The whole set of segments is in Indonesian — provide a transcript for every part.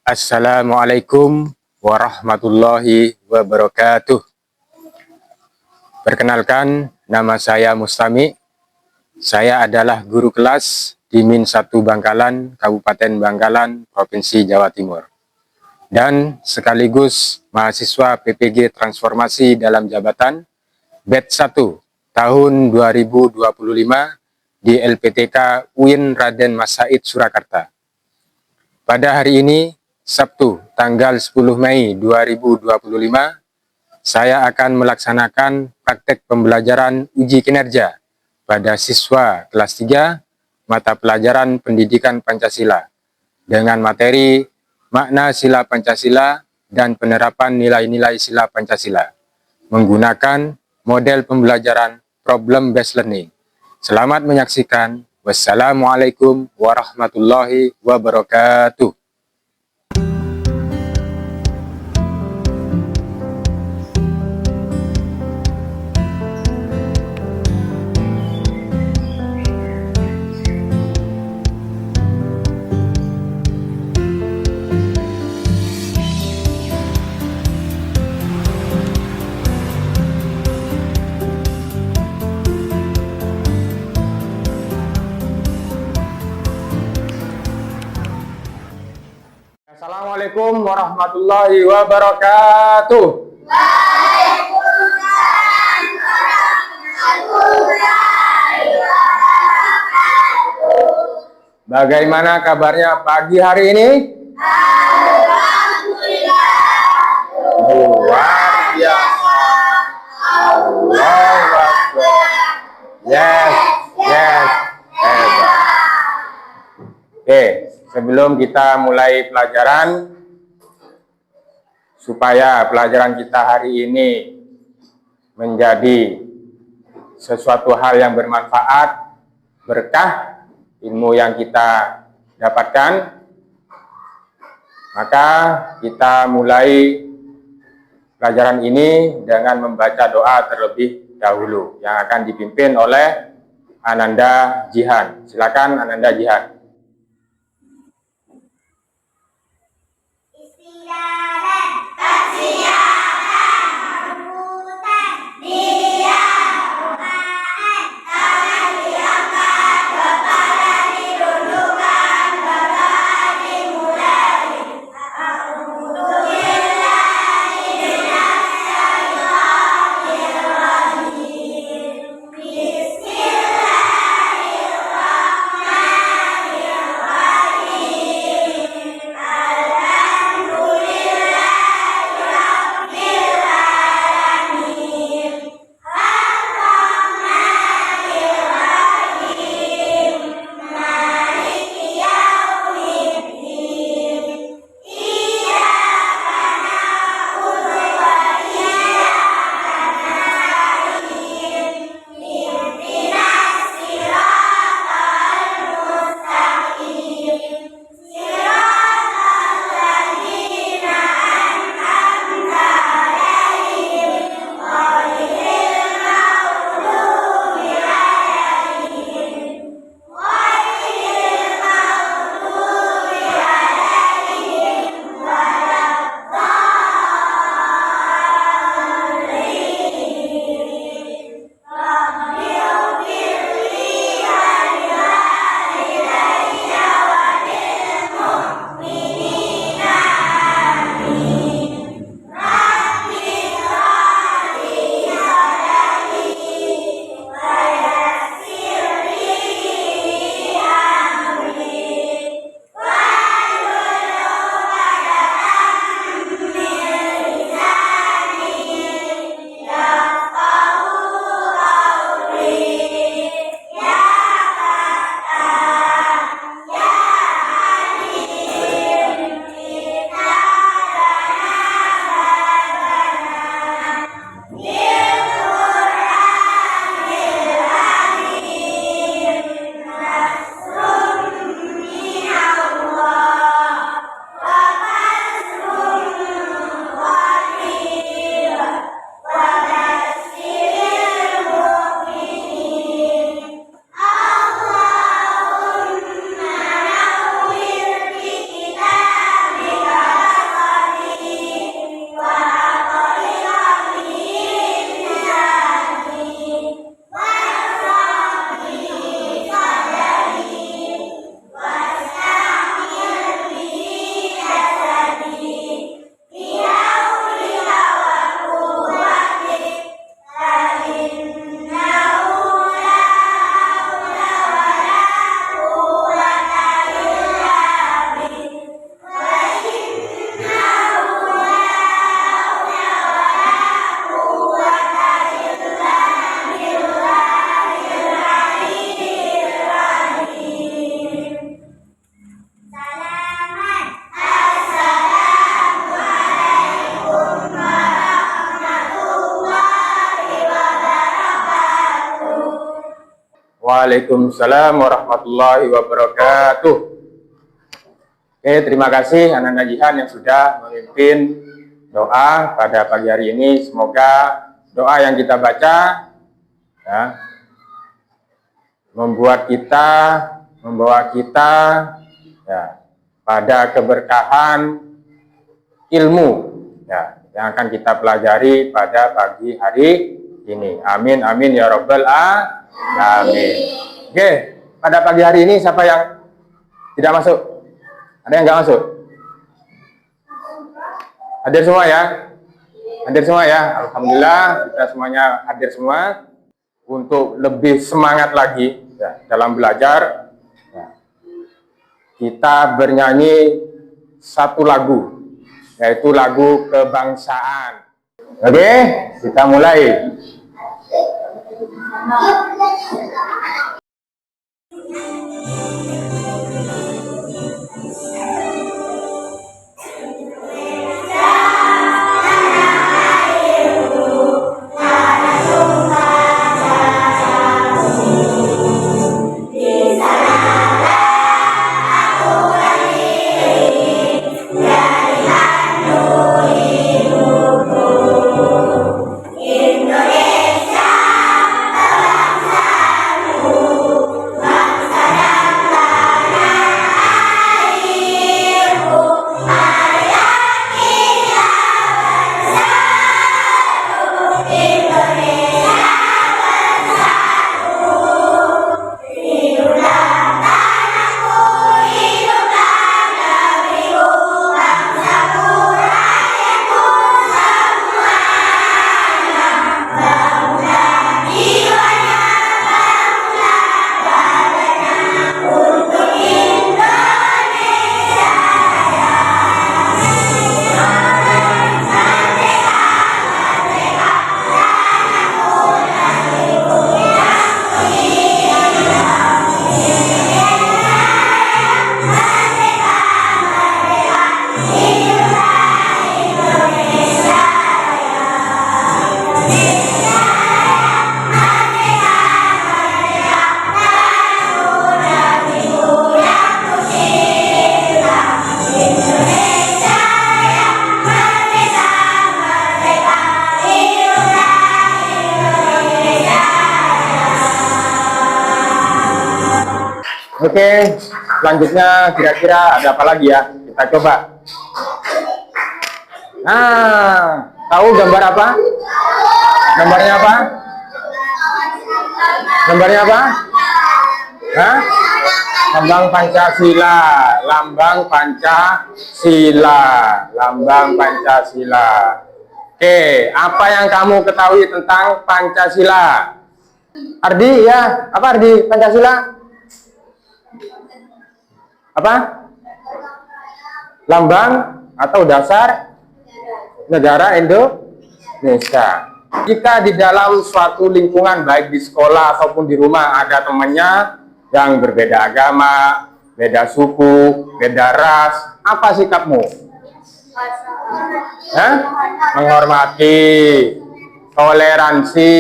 Assalamualaikum warahmatullahi wabarakatuh. Perkenalkan, nama saya Mustami. Saya adalah guru kelas di Min 1 Bangkalan, Kabupaten Bangkalan, Provinsi Jawa Timur. Dan sekaligus mahasiswa PPG Transformasi dalam Jabatan Batch 1 tahun 2025 di LPTK UIN Raden Mas Said Surakarta. Pada hari ini, Sabtu, tanggal 10 Mei 2025, saya akan melaksanakan praktek pembelajaran uji kinerja pada siswa kelas 3 mata pelajaran Pendidikan Pancasila dengan materi makna sila Pancasila dan penerapan nilai-nilai sila Pancasila menggunakan model pembelajaran problem based learning. Selamat menyaksikan. Wassalamualaikum warahmatullahi wabarakatuh. Assalamualaikum warahmatullahi wabarakatuh. Waalaikumsalam warahmatullahi wabarakatuh. Bagaimana kabarnya pagi hari ini? Alhamdulillah. Luar biasa. Allahu Akbar. Yes. Hebat. Oke, sebelum kita mulai pelajaran, supaya pelajaran kita hari ini menjadi sesuatu hal yang bermanfaat, berkah ilmu yang kita dapatkan, maka kita mulai pelajaran ini dengan membaca doa terlebih dahulu yang akan dipimpin oleh Ananda Jihan. Silakan Ananda Jihan. Waalaikumsalam warahmatullahi wabarakatuh. Oke, terima kasih anak-anak Jihan yang sudah memimpin doa pada pagi hari ini. Semoga doa yang kita baca ya, membawa kita ya, pada keberkahan ilmu ya, yang akan kita pelajari pada pagi hari ini. Amin, amin ya robbal alamin. Oke, pada pagi hari ini siapa yang tidak masuk? Ada yang nggak masuk? Hadir semua ya? Hadir semua ya? Alhamdulillah kita semuanya hadir semua. Untuk lebih semangat lagi ya, dalam belajar ya, kita bernyanyi satu lagu, yaitu lagu kebangsaan. Oke, kita mulai. Oke, selanjutnya kira-kira ada apa lagi ya? Kita coba. Nah, tahu gambar apa? Gambarnya apa? Gambarnya apa? Hah? Lambang Pancasila. Lambang Pancasila. Lambang Pancasila. Oke, apa yang kamu ketahui tentang Pancasila? Ardi ya, apa Ardi? Pancasila? Apa? Lambang atau dasar negara Indonesia. Jika di dalam suatu lingkungan, baik di sekolah ataupun di rumah, ada temannya yang berbeda agama, beda suku, beda ras, apa sikapmu? Hah? Menghormati, toleransi,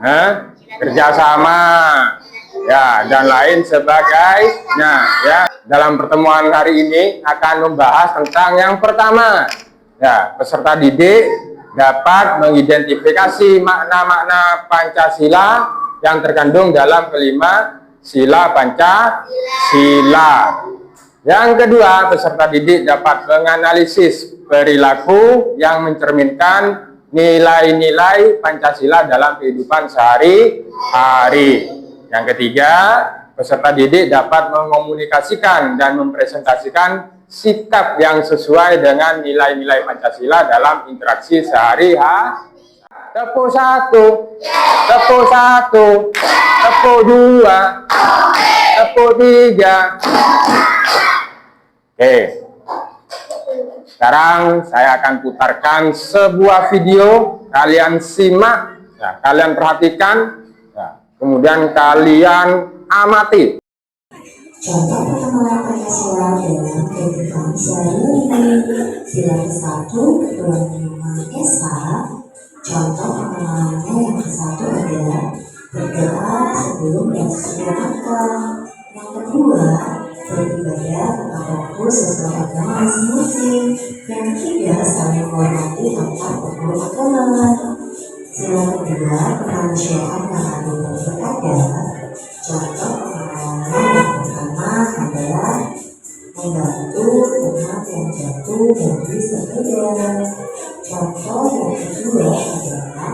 hah? Kerjasama, ya, dan lain sebagainya. Ya, dalam pertemuan hari ini akan membahas tentang yang pertama. Ya, peserta didik dapat mengidentifikasi makna-makna Pancasila yang terkandung dalam kelima sila Pancasila. Yang kedua, peserta didik dapat menganalisis perilaku yang mencerminkan nilai-nilai Pancasila dalam kehidupan sehari-hari. Yang ketiga, peserta didik dapat mengomunikasikan dan mempresentasikan sikap yang sesuai dengan nilai-nilai Pancasila dalam interaksi sehari-hari. Tepuk satu, tepuk satu, tepuk dua, tepuk tiga. Oke, sekarang saya akan putarkan sebuah video. Kalian simak, ya, kalian perhatikan, ya, kemudian kalian amati. Contoh pertemuan Pancasila dalam kehidupan sehari-hari. Sila ke-1, Ketua Esa. Contoh pengenalannya yang ke-1 adalah berdoa sebelum dan sesudah makan. Yang kedua, beribadah kepadaku sesuai agama masing-masing. Yang ketiga, saling menghormati antar beragama. Sila kedua, kemanusiaan yang adil dan beradab. Contoh pengalaman yang pertama adalah membantu teman yang jatuh dari sepeda. Contoh yang kedua adalah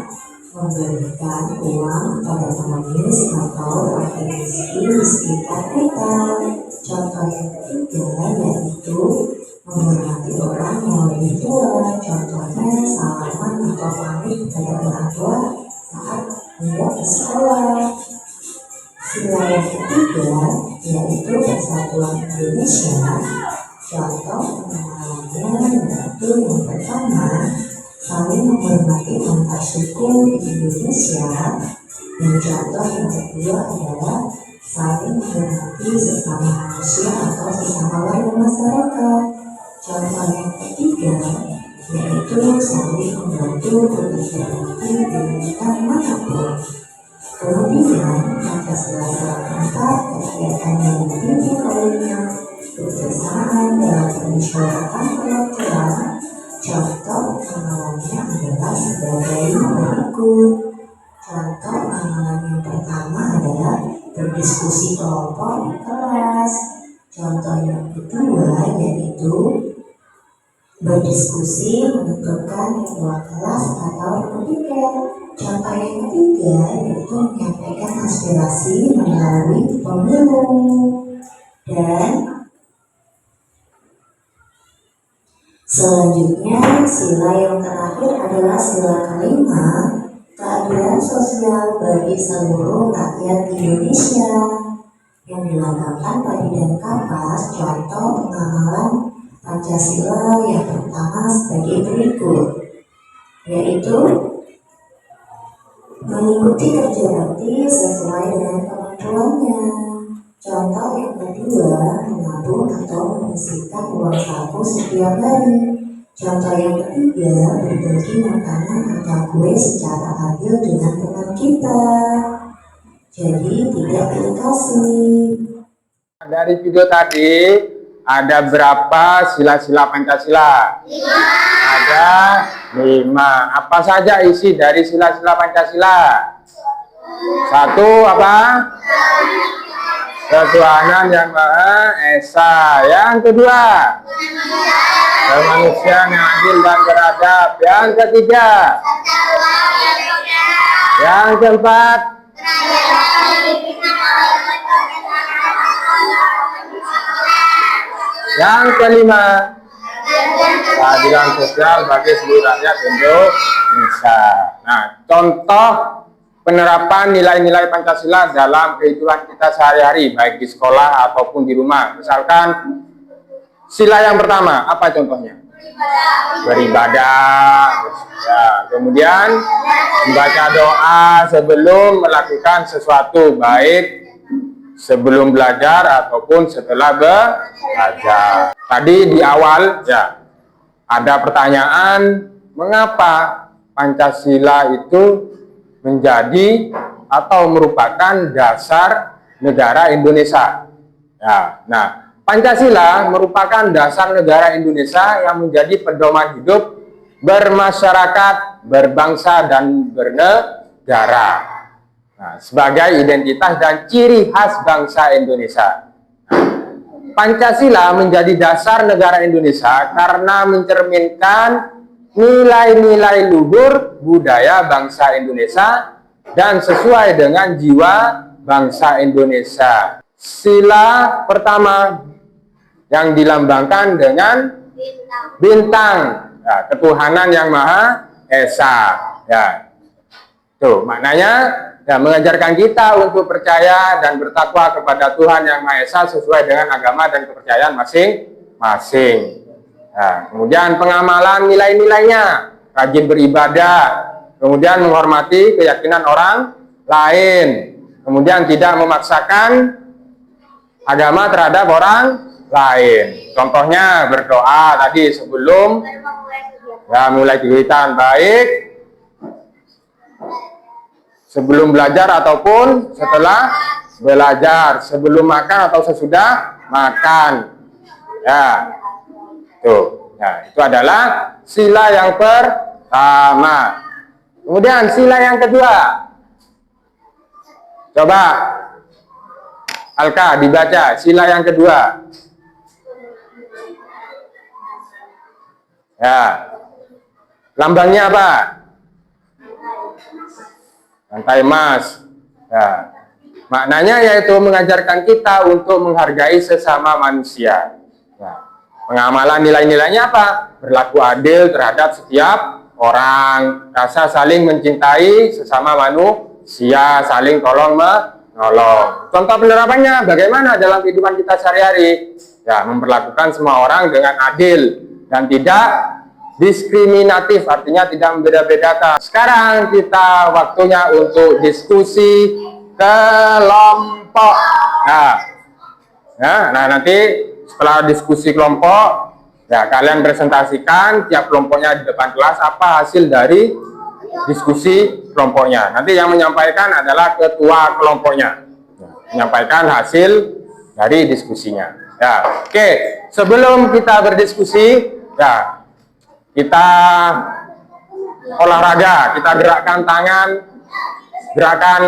memberikan uang pada pengemis atau fakir miskin di sekitar kita. Contoh yang ketiga yaitu menghormati orang yang lebih tua. Contohnya salaman atau pamit pada orang tua saat hendak ke sekolah. Sila yang ketiga yaitu Persatuan Indonesia. Contoh pengenalannya yaitu yang pertama, saling menghormati antar suku di Indonesia. Dan contoh yang kedua adalah saling menghormati sesama manusia atau sesama warga masyarakat. Contoh yang ketiga yaitu saling membantu berbagi di lingkungan manapun. Kemudian, Pancasila keempat kegiatan yang dipimpin olehnya kebersamaan dalam permusyawaratan perwakilan. Contoh amalannya adalah sebagai berikut. Contoh amalan yang pertama adalah berdiskusi kelompok di kelas. Contoh yang kedua yaitu berdiskusi menentukan ketua kelas atau petiket. Contoh yang ketiga yaitu menyampaikan aspirasi melalui pemilu. Dan selanjutnya sila yang terakhir adalah sila kelima, keadilan sosial bagi seluruh rakyat Indonesia, yang dilambangkan padi dan kapas. Contoh pengamalan Pancasila yang pertama sebagai berikut, yaitu mengikuti kerja bakti sesuai dengan kemampuannya. Contoh yang kedua, menabung atau menyisihkan uang saku setiap hari. Contoh yang ketiga, berbagi makanan atau kue secara adil dengan teman kita. Jadi tidak pilih kasih. Dari video tadi ada berapa sila-sila Pancasila? 5. Ada 5. Apa saja isi dari sila-sila Pancasila? 1 apa? Ketuhanan yang Maha Esa. Yang kedua, kemanusiaan yang adil dan beradab. Yang ketiga, yang keempat, yang kelima, keadilan sosial bagi seluruh rakyat Indonesia. Nah, contoh penerapan nilai-nilai Pancasila dalam kehidupan kita sehari-hari, baik di sekolah ataupun di rumah. Misalkan sila yang pertama, apa contohnya? Beribadah. Ya, kemudian membaca doa sebelum melakukan sesuatu, baik sebelum belajar ataupun setelah belajar. Tadi di awal ya ada pertanyaan, mengapa Pancasila itu menjadi atau merupakan dasar negara Indonesia? Ya, nah, Pancasila merupakan dasar negara Indonesia yang menjadi pedoman hidup bermasyarakat, berbangsa dan bernegara. Nah, sebagai identitas dan ciri khas bangsa Indonesia. Pancasila menjadi dasar negara Indonesia karena mencerminkan nilai-nilai luhur budaya bangsa Indonesia dan sesuai dengan jiwa bangsa Indonesia. Sila pertama yang dilambangkan dengan bintang, ya, ketuhanan yang Maha Esa. Ya, tuh maknanya. Ya, mengajarkan kita untuk percaya dan bertakwa kepada Tuhan Yang Maha Esa sesuai dengan agama dan kepercayaan masing-masing. Ya, kemudian pengamalan nilai-nilainya, rajin beribadah, kemudian menghormati keyakinan orang lain, kemudian tidak memaksakan agama terhadap orang lain. Contohnya berdoa tadi sebelum ya mulai kegiatan, baik sebelum belajar ataupun setelah belajar, sebelum makan atau sesudah makan. Ya, tuh. Ya, itu adalah sila yang pertama. Kemudian sila yang kedua. Coba Alka dibaca sila yang kedua. Ya. Lambangnya apa? Rantai emas. Ya. Maknanya yaitu mengajarkan kita untuk menghargai sesama manusia. Ya. Pengamalan nilai-nilainya apa? Berlaku adil terhadap setiap orang, rasa saling mencintai sesama manusia, saling tolong menolong. Contoh penerapannya bagaimana dalam kehidupan kita sehari-hari? Ya, memperlakukan semua orang dengan adil dan tidak diskriminatif, artinya tidak membeda-bedakan. Sekarang kita waktunya untuk diskusi kelompok. Nah, nanti setelah diskusi kelompok, ya kalian presentasikan tiap kelompoknya di depan kelas apa hasil dari diskusi kelompoknya. Nanti yang menyampaikan adalah ketua kelompoknya, menyampaikan hasil dari diskusinya. Ya, oke. Sebelum kita berdiskusi, ya kita olahraga, kita gerakkan tangan, gerakan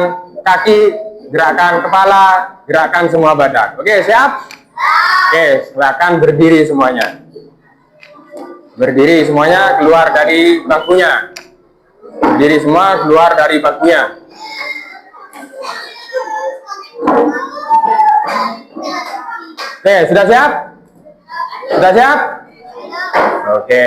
kaki, gerakan kepala, gerakan semua badan. Oke, siap? Oke, silakan berdiri semuanya. Berdiri semuanya, keluar dari bangkunya. Berdiri semua, keluar dari bangkunya. Oke, sudah siap? Sudah siap? Oke.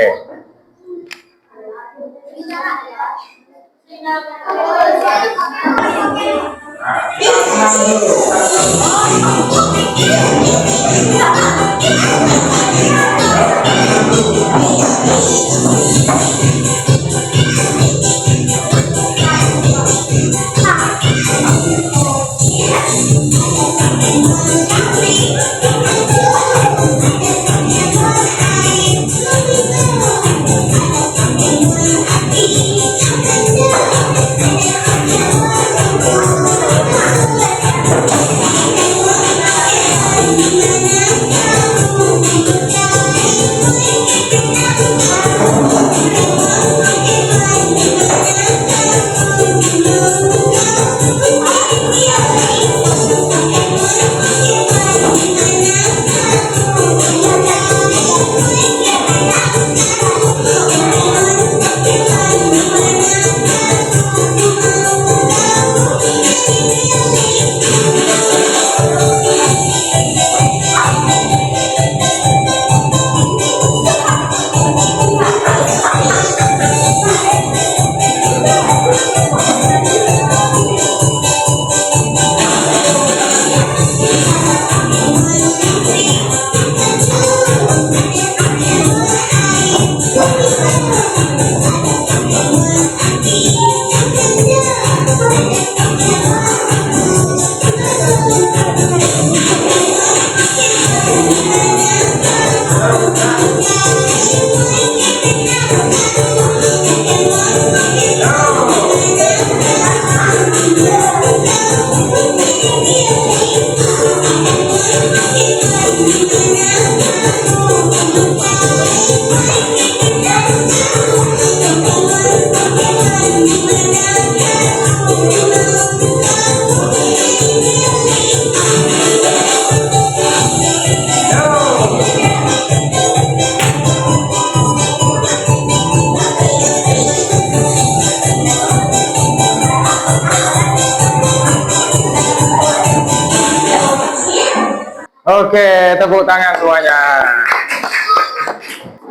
Oke, tepuk tangan semuanya.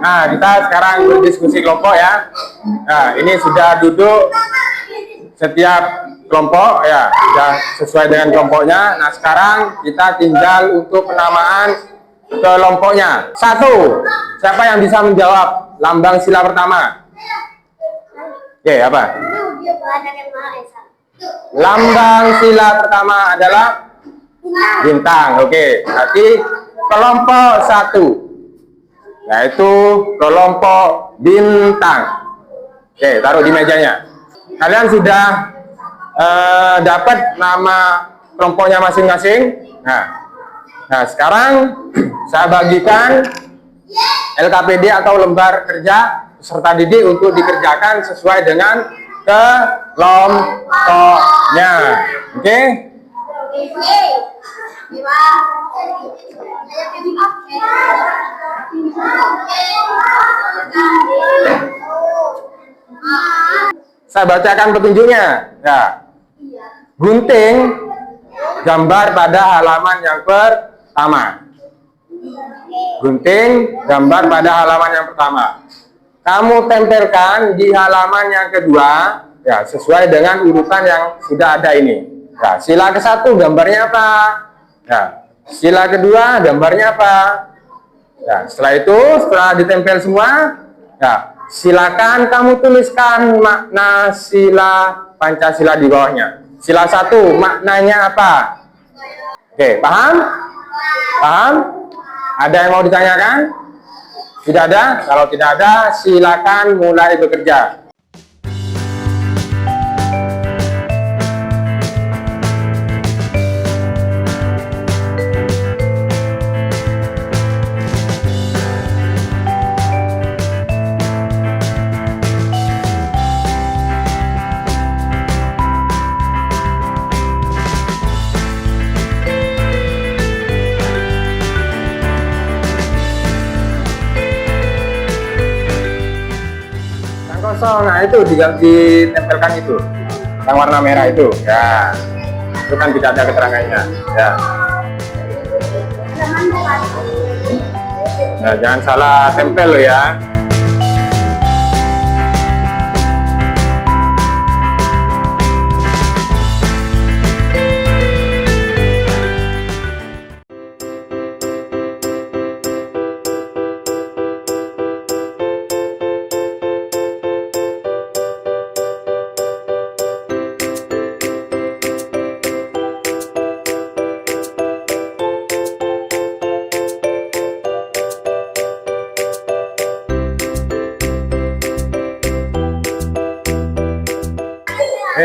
Nah, kita sekarang berdiskusi kelompok ya. Nah, ini sudah duduk setiap kelompok ya, sudah sesuai dengan kelompoknya. Nah, sekarang kita tinggal untuk penamaan kelompoknya. Satu, siapa yang bisa menjawab lambang sila pertama? Oke, apa? Lambang sila pertama adalah bintang. Oke, berarti kelompok satu yaitu kelompok bintang. Oke, taruh di mejanya. Kalian sudah dapat nama kelompoknya masing-masing. Nah, sekarang saya bagikan LKPD atau lembar kerja peserta didik untuk dikerjakan sesuai dengan kelompoknya. Oke? Saya bacakan petunjuknya. Ya. Gunting gambar pada halaman yang pertama. Gunting gambar pada halaman yang pertama. Kamu tempelkan di halaman yang kedua, ya, sesuai dengan urutan yang sudah ada ini. Ya, sila ke-1 gambarnya apa? Ya, sila kedua gambarnya apa? Ya, setelah itu, setelah ditempel semua, ya, silakan kamu tuliskan makna sila Pancasila di bawahnya. Sila 1 maknanya apa? Oke, paham? Paham? Ada yang mau ditanyakan? Tidak ada? Kalau tidak ada, silakan mulai bekerja. Kosong, nah itu ditempelkan itu yang warna merah itu, ya, itu kan tidak ada keterangannya, ya. Nah, jangan salah tempel lo ya.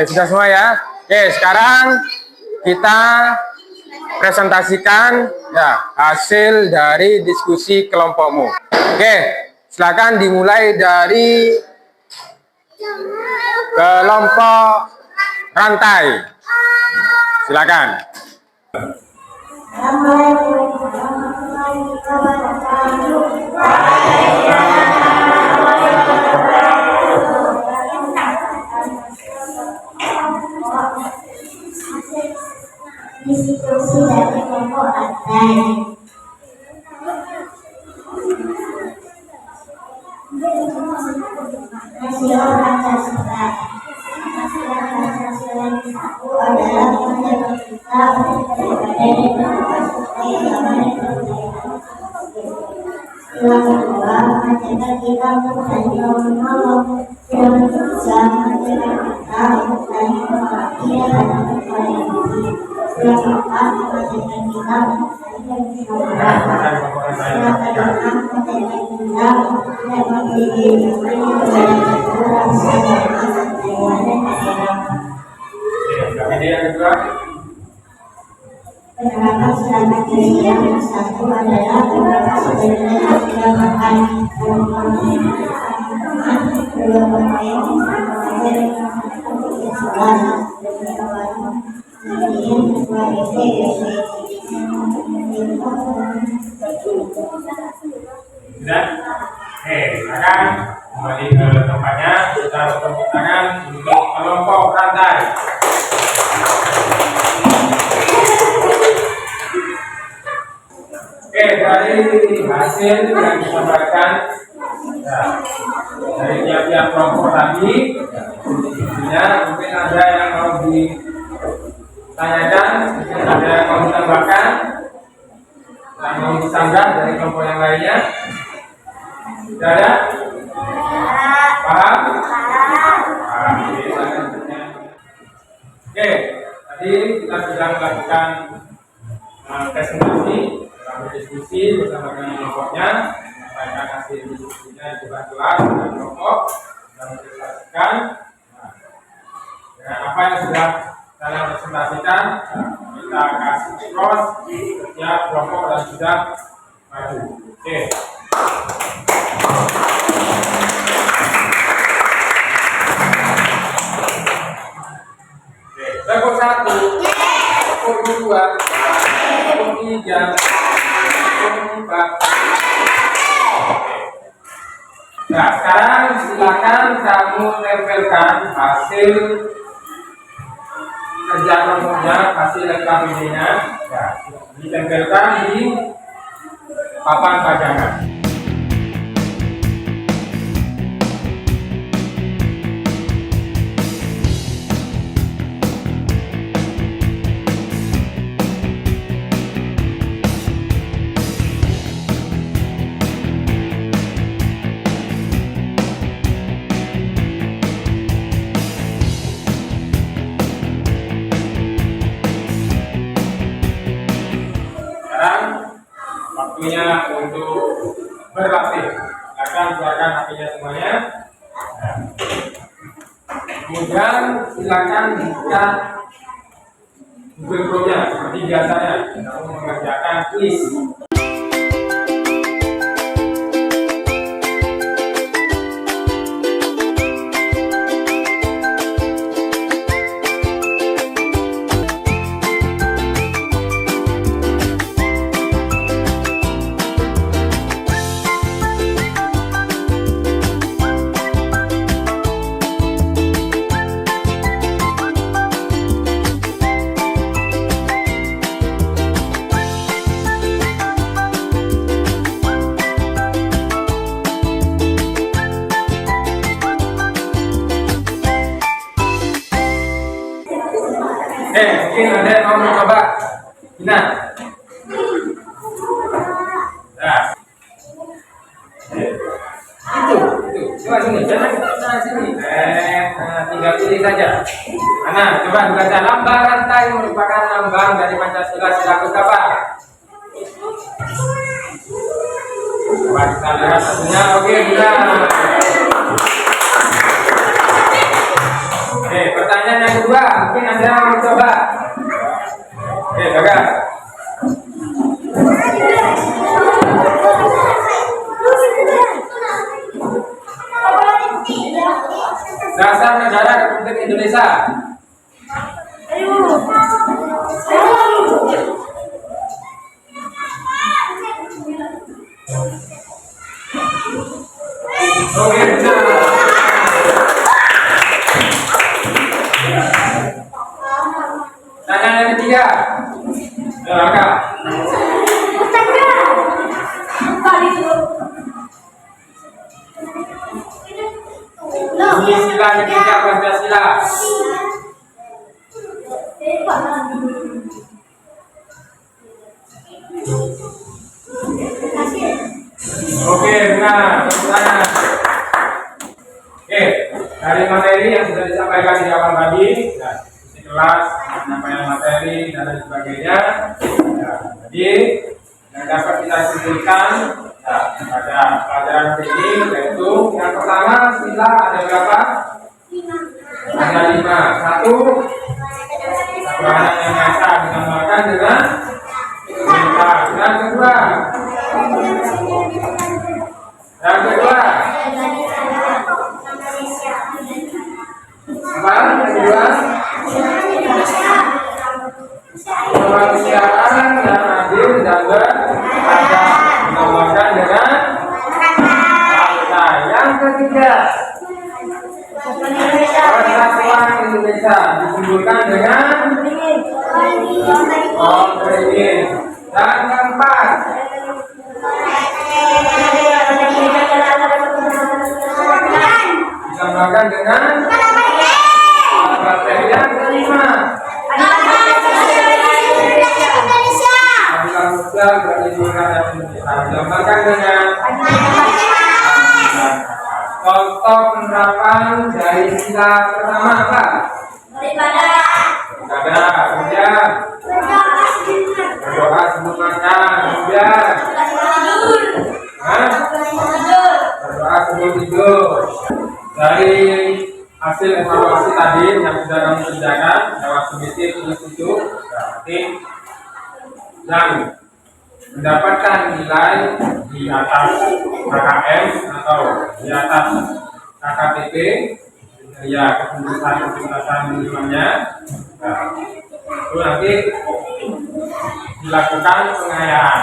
Sudah semua ya. Oke, sekarang kita presentasikan ya hasil dari diskusi kelompokmu. Oke, silakan dimulai dari kelompok rantai. Silakan. Diskusi dari kelompok rantai. Sila Pancasila. Sila Pancasila yang satu adalah menjaga kita dari sila kedua menjaga kita untuk saling menolong. Sila ketiga menjaga kita untuk saling menghormati dan bertoleransi. Sila keempat menjaga kita untuk saling bermusyawarah. Sila kelima menjaga kita untuk tidak memiliki penerapan sila Pancasila yang satu adalah penerapan sila makan belum bermain Sudah? Oke, silakan kembali ke tempatnya. Kita tepuk tangan untuk kelompok rantai. Oke, dari hasil yang disampaikan ya, dari tiap-tiap kelompok tadi, intinya mungkin ada yang mau ditanyakan, mungkin ada yang mau ditambahkan, yang mau disanggah dari kelompok yang lainnya. Tidak ada? Paham? Paham. Oke, tadi kita sudah melakukan presentasi, berdiskusi bersama dengan kelompoknya, menyampaikan hasil diskusinya juga jelas dengan kelompok dan menjelaskan. dengan apa yang sudah saya presentasikan, kita kasih cross setiap kelompok dan sudah maju. Oke. Kelompok 1, kelompok 2, kelompok 3, kelompok 4. Nah, sekarang silakan kamu tempelkan hasil kerja kelompoknya, hasil LKPD-nya. Ya, ditempelkan di papan pajangan. Waktunya untuk berlatih. Silakan keluarkan HP-nya semuanya. Kemudian silakan buka Google Chrome-nya seperti biasanya. Kita mengerjakan quiz. Mungkin ada yang mau mencoba. Nah, itu, coba sini, jangan sini. Tinggal pilih saja. Mana? Coba dibaca. Lambang rantai merupakan lambang dari Pancasila. Silakan apa? Coba kita lihat satunya. Oke, sudah. Oke, pertanyaan yang kedua, mungkin ada yang mau coba. Oke, Bagas. Dasar Negara Republik Indonesia. Oke, benar. Tanya yang ketiga. Silakan. Ini sila ketiga Pancasila. Oke, benar. Pertanyaan. Oke, dari materi yang sudah disampaikan di awal tadi, ya, isi kelas, penyampaian materi dan lain sebagainya. Ya, jadi yang dapat kita simpulkan ya, pada pelajaran ini yaitu yang pertama sila ada berapa? Ada 5. Satu, Tuhan yang Maha Esa dinamakan dengan perintah. Yang kedua, apa? Yang kedua, kemanusiaan yang adil dan beradab dinamakan dengan bangsa. Yang ketiga, persatuan Indonesia disimpulkan dengan beringin. Dan keempat, dinamakan dengan partai. Yang kelima, dinamakan dengan contoh penerapan dari sila pertama apa? Kemudian berdoa sebelum makan, kemudian berdoa sebelum tidur. Dari hasil evaluasi tadi yang sudah kamu kerjakan lewat submitif tulis itu berarti yang mendapatkan nilai di atas KKM atau di atas KKTP ya kepengurusan lingkungannya. Nah, itu nanti dilakukan pengayaan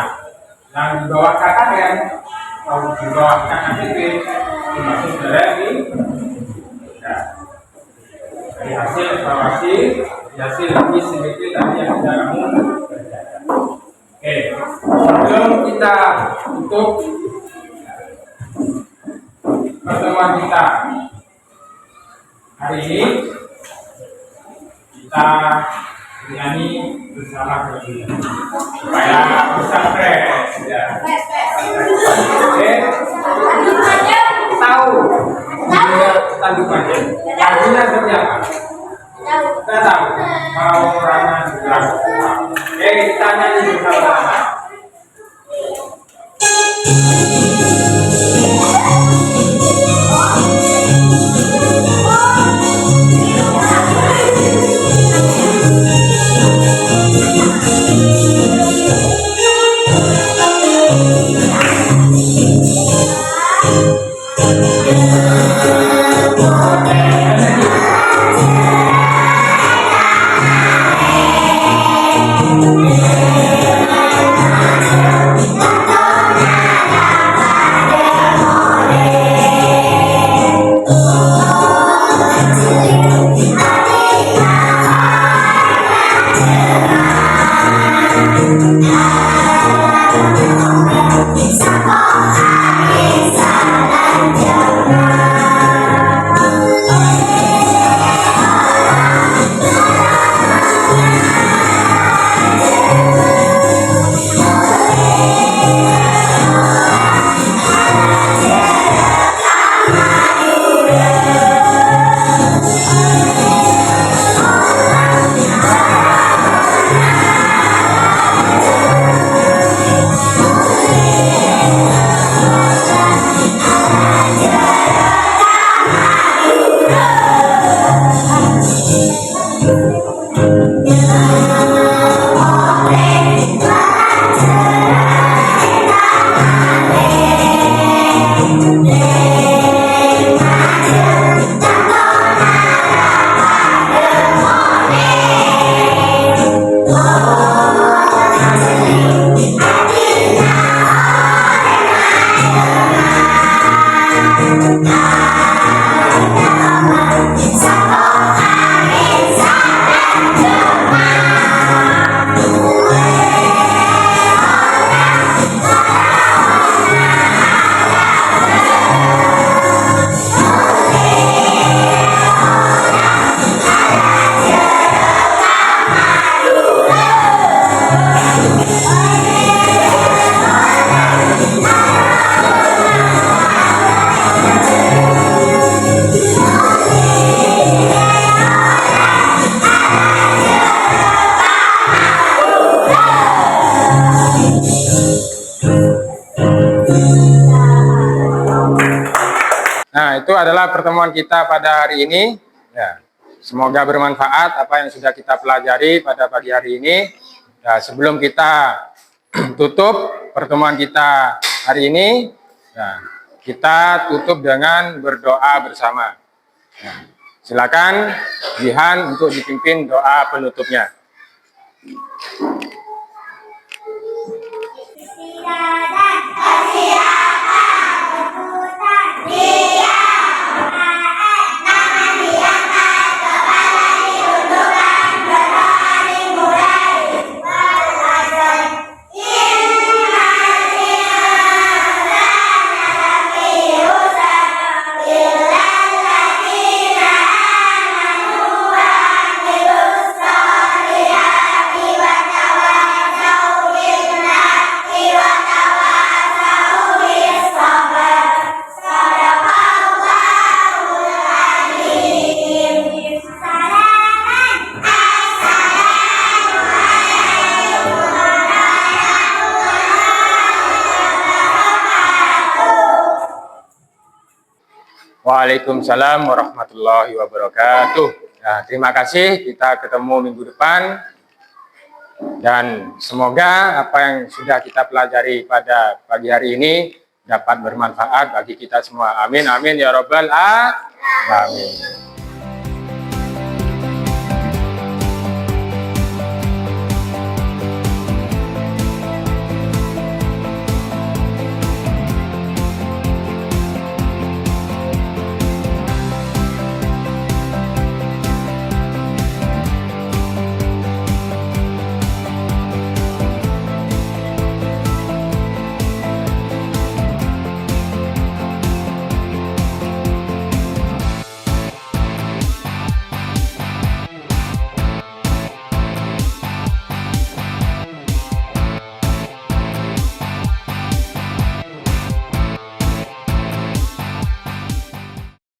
yang di bawah KKM atau di bawah KKTP dimasuk dari dari hasil evaluasi, hasil lebih sedikit tadi yang sudah kamu kerjakan. Oke, sebelum kita tutup pertemuan kita hari ini, kita nyanyi bersama terlebih supaya bisa fresh ya. Oke, tahu tandukannya lagunya seperti apa? Kita tahu mau orang juga. Oke, kita nyanyi bersama-sama. Nah, itu adalah pertemuan kita pada hari ini. Ya, semoga bermanfaat apa yang sudah kita pelajari pada pagi hari ini. Ya, sebelum kita tutup pertemuan kita hari ini, ya, kita tutup dengan berdoa bersama. Ya, silakan Jihan untuk dipimpin doa penutupnya. Waalaikumsalam warahmatullahi wabarakatuh. Nah, terima kasih, kita ketemu minggu depan. Dan semoga apa yang sudah kita pelajari pada pagi hari ini dapat bermanfaat bagi kita semua. Amin, amin, ya robbal alamin.